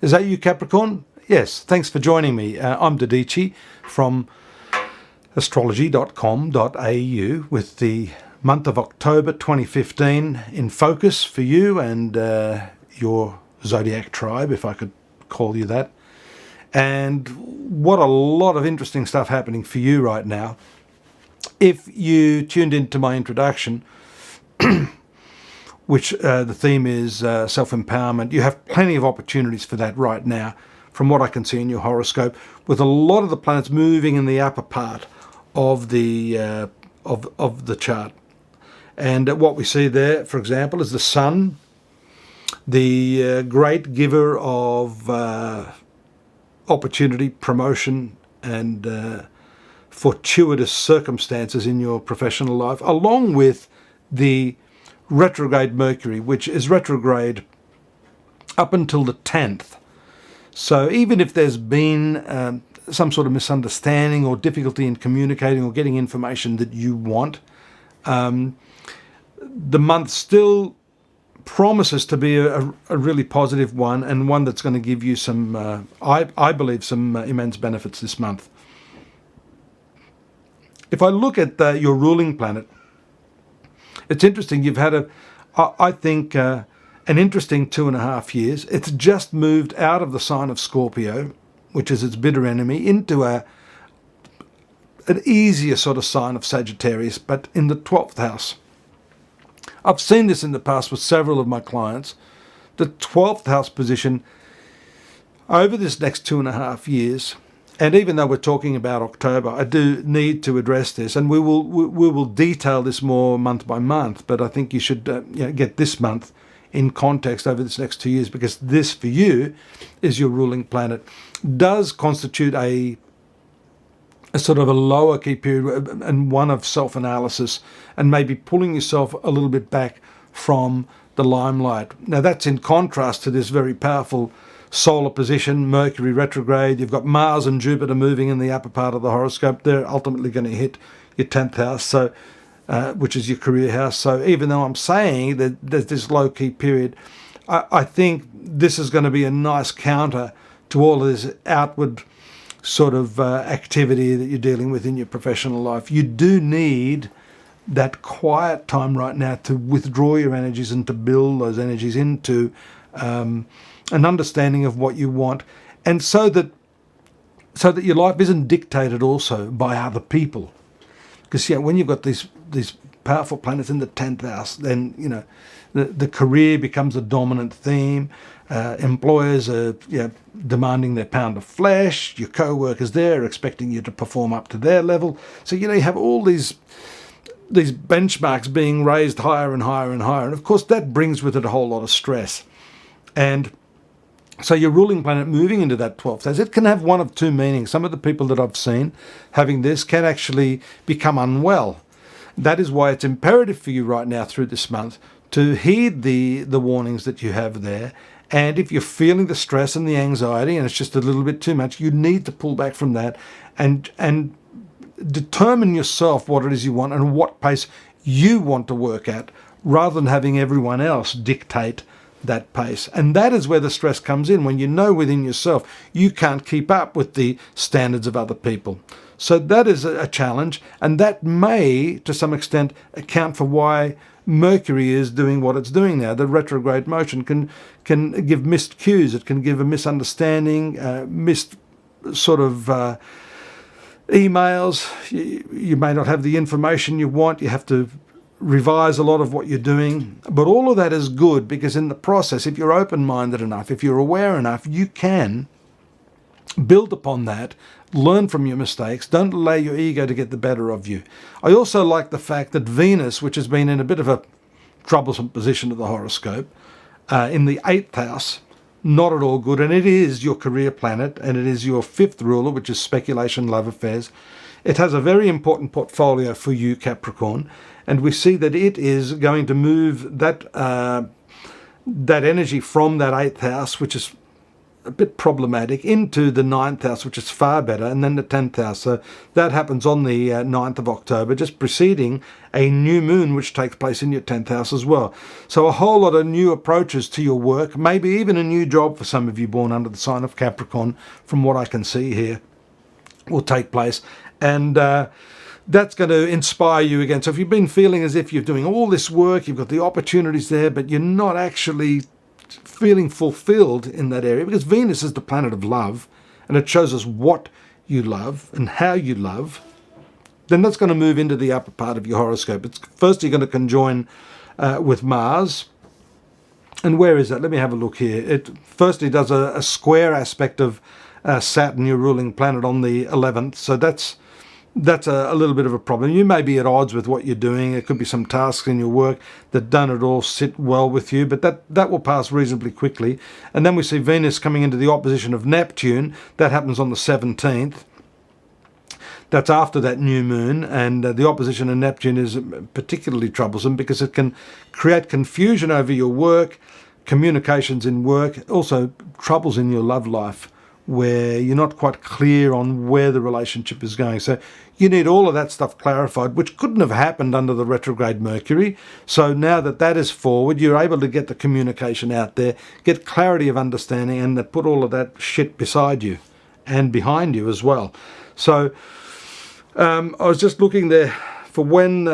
Is that you, Capricorn? Yes, thanks for joining me. I'm Dadhichi from astrology.com.au with the month of October 2015 in focus for you and your zodiac tribe, if I could call you that. And what a lot of interesting stuff happening for you right now. If you tuned into my introduction, which the theme is self-empowerment, you have plenty of opportunities for that right now, from what I can see in your horoscope, with a lot of the planets moving in the upper part of the of the chart. And what we see there, for example, is the Sun, the great giver of opportunity, promotion, and fortuitous circumstances in your professional life, along with the retrograde Mercury, which is retrograde up until the 10th. So even if there's been some sort of misunderstanding or difficulty in communicating or getting information that you want, the month still promises to be a really positive one, and one that's going to give you some, I believe, some immense benefits this month. If I look at your ruling planet, it's interesting. You've had I think, an interesting 2.5 years. It's just moved out of the sign of Scorpio, which is its bitter enemy, into an easier sort of sign of Sagittarius, but in the 12th house. I've seen this in the past with several of my clients. The 12th house position over this next 2.5 years, and even though we're talking about October, I do need to address this, and we will detail this more month by month. But I think you should get this month in context over this next 2 years, because this for you is your ruling planet, does constitute a sort of a lower key period and one of self-analysis and maybe pulling yourself a little bit back from the limelight. Now that's in contrast to this very powerful solar position, Mercury retrograde. You've got Mars and Jupiter moving in the upper part of the horoscope. They're ultimately going to hit your 10th house, so which is your career house. So even though I'm saying that there's this low-key period, I think this is going to be a nice counter to all of this outward sort of activity that you're dealing with in your professional life. You do need that quiet time right now to withdraw your energies and to build those energies into an understanding of what you want, and so that your life isn't dictated also by other people. Because when you've got these powerful planets in the 10th house, then the career becomes a dominant theme. Employers are demanding their pound of flesh. Your co-workers there are expecting you to perform up to their level. So you have all these benchmarks being raised higher and higher and higher, and of course that brings with it a whole lot of stress. And so your ruling planet moving into that 12th house, it can have one of two meanings. Some of the people that I've seen having this can actually become unwell. That is why it's imperative for you right now through this month to heed the warnings that you have there. And if you're feeling the stress and the anxiety and it's just a little bit too much, you need to pull back from that and determine yourself what it is you want and what pace you want to work at, rather than having everyone else dictate that pace. And that is where the stress comes in, when you know within yourself you can't keep up with the standards of other people. So that is a challenge, and that may to some extent account for why Mercury is doing what it's doing now. The retrograde motion can give missed cues. It can give a misunderstanding, missed sort of emails. You may not have the information you want. You have to revise a lot of what you're doing. But all of that is good, because in the process, if you're open-minded enough, if you're aware enough, you can build upon that, learn from your mistakes. Don't allow your ego to get the better of you. I also like the fact that Venus, which has been in a bit of a troublesome position of the horoscope, in the 8th house, not at all good, and it is your career planet, and it is your 5th ruler, which is speculation, love affairs. It has a very important portfolio for you, Capricorn, and we see that it is going to move that energy from that 8th house, which is a bit problematic, into the 9th house, which is far better, and then the 10th house. So that happens on the 9th of October, just preceding a new moon, which takes place in your 10th house as well. So a whole lot of new approaches to your work, maybe even a new job for some of you born under the sign of Capricorn, from what I can see here, will take place. And that's going to inspire you again. So if you've been feeling as if you're doing all this work, you've got the opportunities there, but you're not actually feeling fulfilled in that area, because Venus is the planet of love, and it shows us what you love and how you love, then that's going to move into the upper part of your horoscope. It's firstly going to conjoin with Mars. And where is that? Let me have a look here. It firstly does a square aspect of Saturn, your ruling planet, on the 11th. So that's a little bit of a problem. You may be at odds with what you're doing. There could be some tasks in your work that don't at all sit well with you, but that will pass reasonably quickly. And then we see Venus coming into the opposition of Neptune. That happens on the 17th. That's after that new moon, and the opposition of Neptune is particularly troublesome because it can create confusion over your work, communications in work, also troubles in your love life, where you're not quite clear on where the relationship is going. So you need all of that stuff clarified, which couldn't have happened under the retrograde Mercury. So now that that is forward, you're able to get the communication out there, get clarity of understanding, and put all of that shit beside you and behind you as well. So I was just looking there for when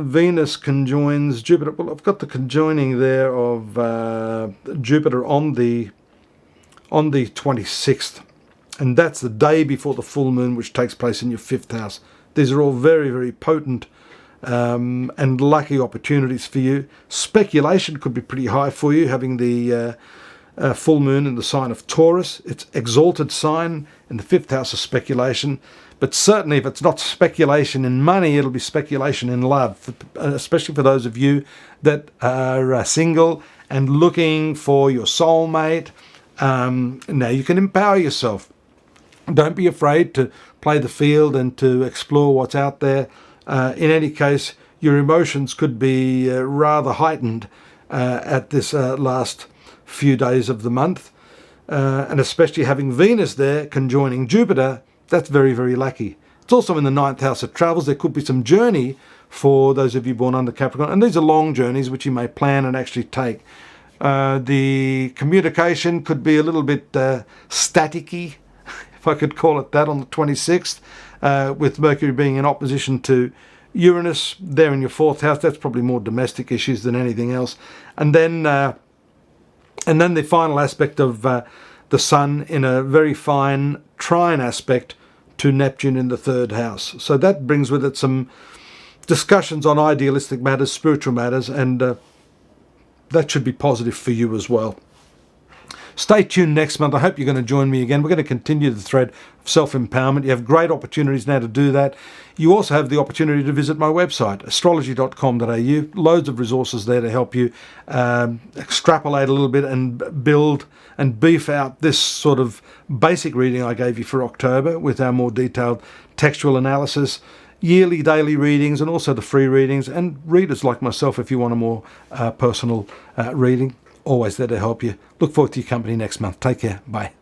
Venus conjoins Jupiter. Well, I've got the conjoining there of Jupiter on the 26th, and that's the day before the full moon, which takes place in your 5th house. These are all very, very potent and lucky opportunities for you. Speculation could be pretty high for you, having the full moon in the sign of Taurus. It's exalted sign in the 5th house of speculation, but certainly if it's not speculation in money, it'll be speculation in love, especially for those of you that are single and looking for your soulmate. Now you can empower yourself. Don't be afraid to play the field and to explore what's out there. In any case, your emotions could be rather heightened at this last few days of the month, and especially having Venus there conjoining Jupiter, that's very, very lucky. It's also in the 9th house of travels. There could be some journey for those of you born under Capricorn, and these are long journeys which you may plan and actually take. The communication could be a little bit staticky, if I could call it that, on the 26th, with Mercury being in opposition to Uranus there in your 4th house. That's probably more domestic issues than anything else. And then the final aspect of the Sun in a very fine trine aspect to Neptune in the 3rd house. So that brings with it some discussions on idealistic matters, spiritual matters, and that should be positive for you as well. Stay tuned next month. I hope you're going to join me again. We're going to continue the thread of self-empowerment. You have great opportunities now to do that. You also have the opportunity to visit my website, astrology.com.au. Loads of resources there to help you extrapolate a little bit and build and beef out this sort of basic reading I gave you for October with our more detailed textual analysis, yearly, daily readings, and also the free readings, and readers like myself if you want a more personal reading. Always there to help you. Look forward to your company next month. Take care. Bye.